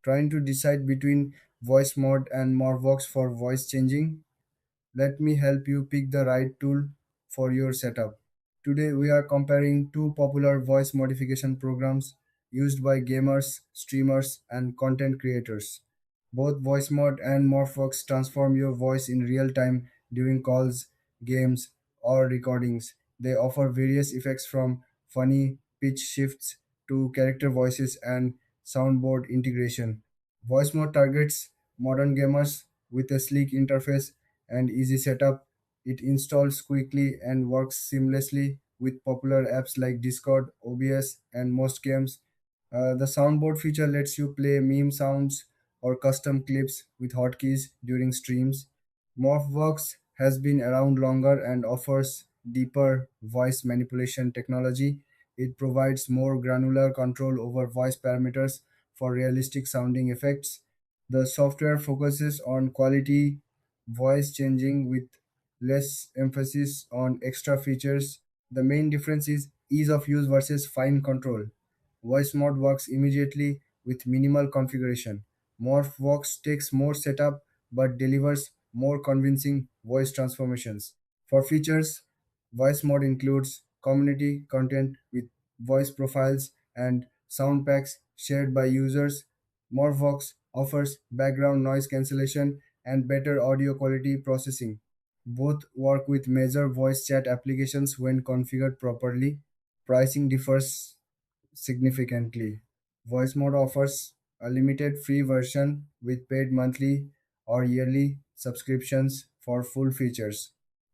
Trying to decide between Voice Mod and MorphVox for voice changing? Let me help you pick the right tool for your setup. Today we are comparing two popular voice modification programs used by gamers, streamers, and content creators. Both Voicemod and MorphVox transform your voice in real time during calls, games, or recordings. They offer various effects from funny pitch shifts to character voices and soundboard integration. Voicemod targets modern gamers with a sleek interface and easy setup. It installs quickly and works seamlessly with popular apps like Discord, OBS, and most games. The soundboard feature lets you play meme sounds or custom clips with hotkeys during streams. MorphVox has been around longer and offers deeper voice manipulation technology. It provides more granular control over voice parameters for realistic sounding effects. The software focuses on quality voice changing with less emphasis on extra features. The main difference is ease of use versus fine control. Voice mode works immediately with minimal configuration. MorphVox takes more setup but delivers more convincing voice transformations. For features, Voice Mod includes community content with voice profiles and sound packs shared by users. MorphVox offers background noise cancellation and better audio quality processing. Both work with major voice chat applications when configured properly. Pricing differs significantly. Voice Mode offers a limited free version with paid monthly or yearly subscriptions for full features.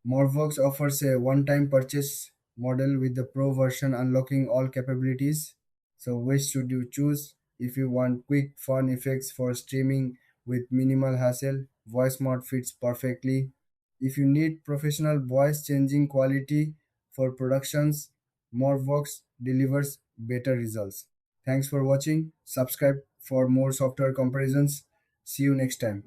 Morphox offers a one-time purchase model with the Pro version unlocking all capabilities. So which should you choose? If you want quick fun effects for streaming with minimal hassle, Voice Mod fits perfectly. If you need professional voice changing quality for productions, Morphox delivers better results. Thanks for watching. Subscribe for more software comparisons. See you next time.